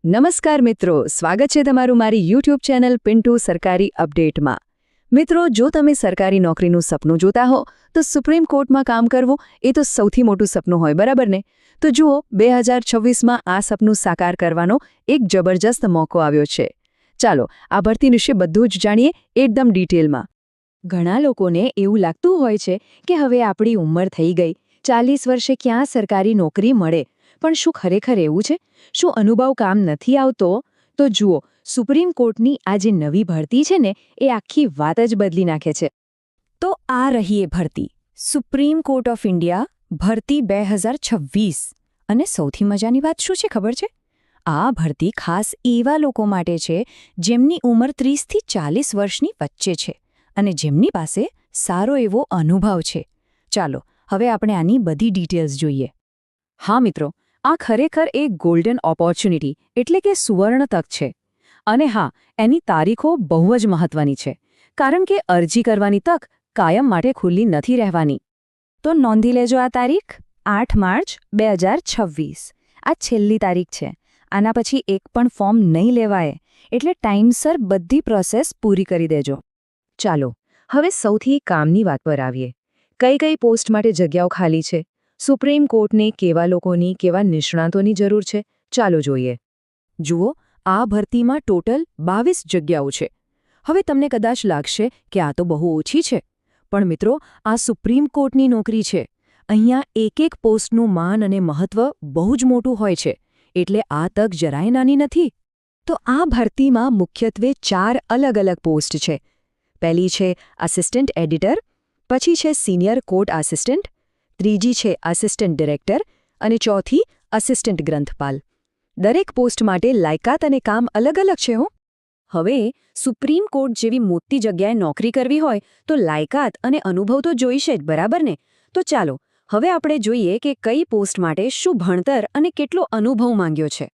નમસ્કાર મિત્રો, સ્વાગત છે તમારું મારી યુટ્યુબ ચેનલ પિન્ટુ સરકારી અપડેટમાં। મિત્રો, જો તમે સરકારી નોકરીનું સપનું જોતા હો તો સુપ્રીમ કોર્ટમાં કામ કરવું એ તો સૌથી મોટું સપનું હોય, બરાબર ને? તો જુઓ, 2026માં આ સપનું સાકાર કરવાનો એક જબરજસ્ત મોકો આવ્યો છે। ચાલો આ ભરતી વિશે બધું જ જાણીએ એકદમ ડિટેલમાં। ઘણા લોકોને એવું લાગતું હોય છે કે હવે આપણી ઉંમર થઈ ગઈ, 40 વર્ષે ક્યાં સરકારી નોકરી મળે, પણ શું ખરેખર એવું છે? શું અનુભવ કામ નથી આવતો? તો જુઓ, સુપ્રીમ કોર્ટની આ જે નવી ભરતી છે ને, એ આખી વાત જ બદલી નાખે છે। તો આ રહી એ ભરતી, સુપ્રીમ કોર્ટ ઓફ ઇન્ડિયા ભરતી 2026। અને સૌથી મજાની વાત શું છે ખબર છે? આ ભરતી ખાસ એવા લોકો માટે છે જેમની ઉંમર 30 થી 40 વર્ષની વચ્ચે છે અને જેમની પાસે સારો એવો અનુભવ છે। ચાલો હવે આપણે આની બધી ડિટેલ્સ જોઈએ। હા મિત્રો, આ ખરેખર એક ગોલ્ડન ઓપોર્ચ્યુનિટી એટલે કે સુવર્ણ તક છે। અને હા, એની તારીખો બહુ જ મહત્વની છે, કારણ કે અરજી કરવાની તક કાયમ માટે ખુલ્લી નથી રહેવાની। તો નોંધી લેજો આ તારીખ, 8 માર્ચ 2026 આ છેલ્લી તારીખ છે। આના પછી એક પણ ફોર્મ નહીં લેવાય, એટલે ટાઈમસર બધી પ્રોસેસ પૂરી કરી દેજો। ચાલો હવે સૌથી કામની વાત પર આવીએ। કઈ કઈ પોસ્ટ માટે જગ્યાઓ ખાલી છે? સુપ્રીમ કોર્ટને કેવા લોકોની, કેવા નિષ્ણાતોની જરૂર છે? ચાલો જોઈએ। જુઓ, આ ભરતીમાં ટોટલ 22 જગ્યાઓ છે। હવે તમને કદાચ લાગશે કે આ તો બહુ ઓછી છે, પણ મિત્રો, આ સુપ્રીમ કોર્ટની નોકરી છે। અહીંયા એક એક પોસ્ટનું માન અને મહત્વ બહુ જ મોટું હોય છે, એટલે આ તક જરાય નાની નથી। તો આ ભરતીમાં મુખ્યત્વે 4 અલગ અલગ પોસ્ટ છે। પહેલી છે આસિસ્ટન્ટ એડિટર, પછી છે સિનિયર કોર્ટ આસિસ્ટન્ટ, ત્રીજી છે આસિસ્ટન્ટ ડિરેક્ટર અને ચોથી આસિસ્ટન્ટ ગ્રંથપાલ। દરેક પોસ્ટ માટે લાયકાત અને કામ અલગ અલગ છે હો। હવે સુપ્રીમ કોર્ટ જેવી મોટી જગ્યાએ નોકરી કરવી હોય તો લાયકાત અને અનુભવ તો જોઈશે જ, બરાબર ને? તો ચાલો હવે આપણે જોઈએ કે કઈ પોસ્ટ માટે શું ભણતર અને કેટલો અનુભવ માંગ્યો છે।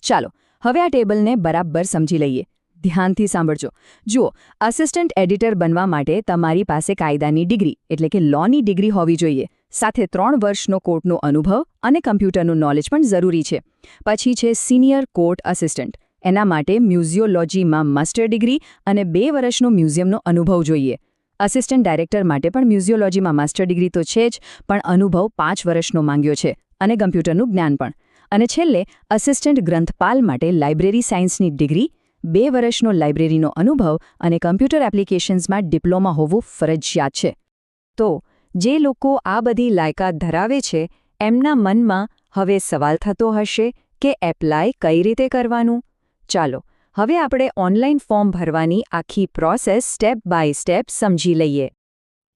ચાલો હવે આ ટેબલને બરાબર સમજી લઈએ। ધ્યાનથી સાંભળજો। જુઓ, આસિસ્ટન્ટ એડિટર બનવા માટે તમારી પાસે કાયદાની ડિગ્રી એટલે કે લોની ડિગ્રી હોવી જોઈએ, સાથે 3 વર્ષનો કોર્ટનો અનુભવ અને કમ્પ્યુટરનું નોલેજ પણ જરૂરી છે। પછી છે સિનિયર કોર્ટ આસિસ્ટન્ટ, એના માટે મ્યુઝિયોલોજીમાં માસ્ટર ડિગ્રી અને 2 વર્ષનો મ્યુઝિયમનો અનુભવ જોઈએ। આસિસ્ટન્ટ ડાયરેક્ટર માટે પણ મ્યુઝિયોલોજીમાં માસ્ટર ડિગ્રી તો છે જ, પણ અનુભવ 5 વર્ષનો માંગ્યો છે અને કમ્પ્યુટરનું જ્ઞાન પણ। અને છેલ્લે આસિસ્ટન્ટ ગ્રંથપાલ માટે લાઇબ્રેરી સાયન્સની ડિગ્રી, 2 વર્ષનો લાઇબ્રેરીનો અનુભવ અને કમ્પ્યુટર એપ્લિકેશન્સમાં ડિપ્લોમા હોવું ફરજિયાત છે। તો જે લોકો આ બધી લાયકાત ધરાવે છે, એમના મનમાં હવે સવાલ થતો હશે કે એપ્લાય કઈ રીતે કરવાનું? ચાલો હવે આપણે ઓનલાઈન ફોર્મ ભરવાની આખી પ્રોસેસ સ્ટેપ બાય સ્ટેપ સમજી લઈએ।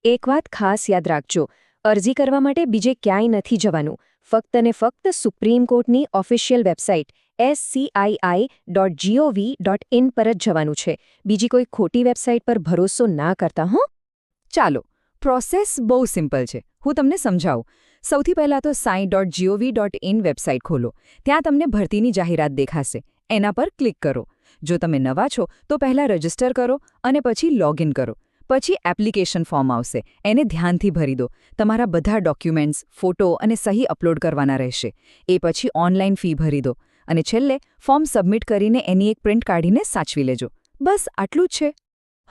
એક વાત ખાસ યાદ રાખજો, અરજી કરવા માટે બીજે ક્યાંય નથી જવાનું, ફક્ત ને ફક્ત સુપ્રીમ કોર્ટની ઓફિશિયલ વેબસાઇટ scii.gov.in પર જ જવાનું છે। બીજી કોઈ ખોટી વેબસાઇટ પર ભરોસો ના કરતા હો। ચાલો, પ્રોસેસ બહુ સિમ્પલ છે, હું તમને સમજાવું। સૌથી પહેલાં તો sai.gov.in વેબસાઇટ ખોલો। ત્યાં તમને ભરતીની જાહેરાત દેખાશે, એના પર ક્લિક કરો। જો તમે નવા છો તો પહેલાં રજિસ્ટર કરો અને પછી લોગિન કરો। પછી એપ્લિકેશન ફોર્મ આવશે, એને ધ્યાનથી ભરી દો। તમારા બધા ડોક્યુમેન્ટ્સ, ફોટો અને સહી અપલોડ કરવાના રહેશે। એ પછી ઓનલાઈન ફી ભરી દો અને છેલ્લે ફોર્મ સબમિટ કરીને એની એક પ્રિન્ટ કાઢીને સાચવી લેજો। બસ આટલું જ છે।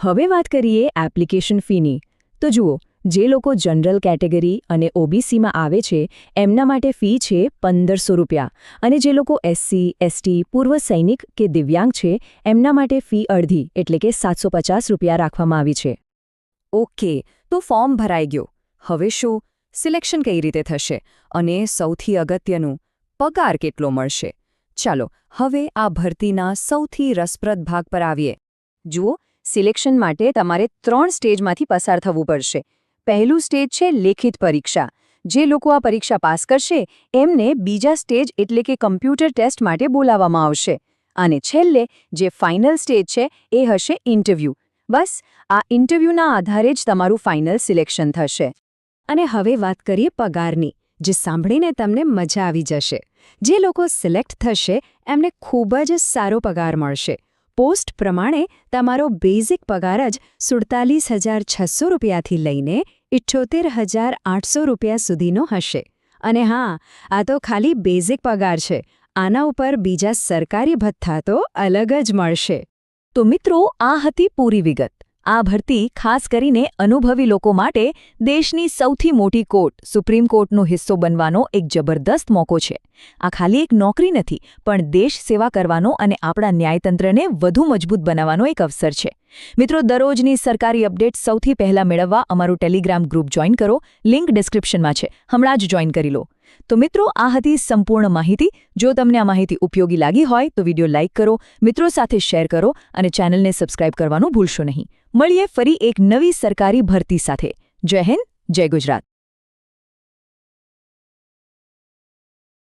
હવે વાત કરીએ એપ્લિકેશન ફીની। તો જુઓ, જે લોકો જનરલ કેટેગરી અને ઓબીસીમાં આવે છે એમના માટે ફી છે 1500 રૂપિયા, અને જે લોકો એસસી, એસટી, પૂર્વ સૈનિક કે દિવ્યાંગ છે એમના માટે ફી અડધી એટલે કે 750 રૂપિયા રાખવામાં આવી છે। ઓકે, તો ફોર્મ ભરાઈ ગયો। હવે શું? સિલેક્શન કઈ રીતે થશે? અને સૌથી અગત્યનું, પગાર કેટલો મળશે? ચાલો હવે આ ભરતીના સૌથી રસપ્રદ ભાગ પર આવીએ। જુઓ, સિલેક્શન માટે તમારે 3 સ્ટેજમાંથી પસાર થવું પડશે। પહેલું સ્ટેજ છે લેખિત પરીક્ષા। જે લોકો આ પરીક્ષા પાસ કરશે એમને બીજા સ્ટેજ એટલે કે કમ્પ્યુટર ટેસ્ટ માટે બોલાવવામાં આવશે। અને છેલ્લે જે ફાઇનલ સ્ટેજ છે એ હશે ઇન્ટરવ્યૂ। બસ આ ઇન્ટરવ્યૂના આધારે જ તમારું ફાઇનલ સિલેક્શન થશે। અને હવે વાત કરીએ પગારની, જે સાંભળીને તમને મજા આવી જશે। જે લોકો સિલેક્ટ થશે એમને ખૂબ જ સારો પગાર મળશે। પોસ્ટ પ્રમાણે તમારો બેઝિક પગાર જ 47,600 રૂપિયાથી લઈને 78,800 રૂપિયા સુધીનો હશે। અને હા, આ તો ખાલી બેઝિક પગાર છે। આના ઉપર બીજા સરકારી ભથ્થા તો અલગ જ મળશે. તો મિત્રો, આ હતી પૂરી વિગત. આ ભરતી ખાસ કરીને અનુભવી લોકો માટે દેશની સૌથી મોટી કોર્ટ સુપ્રીમ કોર્ટનો હિસ્સો બનવાનો એક જબરદસ્ત મોકો છે. આ ખાલી એક નોકરી નથી, પણ દેશ સેવા કરવાનો અને આપણા ન્યાયતંત્રને વધુ મજબૂત બનાવવાનો એક અવસર છે. મિત્રો, દરરોજની સરકારી અપડેટ સૌથી પહેલા મેળવવા અમારું ટેલિગ્રામ ગ્રુપ જોઈન કરો. લિંક ડિસ્ક્રિપ્શનમાં છે, હમણાં જ જોઈન કરી લો. તો મિત્રો, આ હતી સંપૂર્ણ માહિતી. જો તમને આ માહિતી ઉપયોગી લાગી હોય તો વિડીયો લાઇક કરો, મિત્રો સાથે શેર કરો અને ચેનલને સબસ્ક્રાઇબ કરવાનું ભૂલશો નહીં. મળીએ ફરી એક નવી સરકારી ભરતી સાથે. જય હિન્દ, જય ગુજરાત.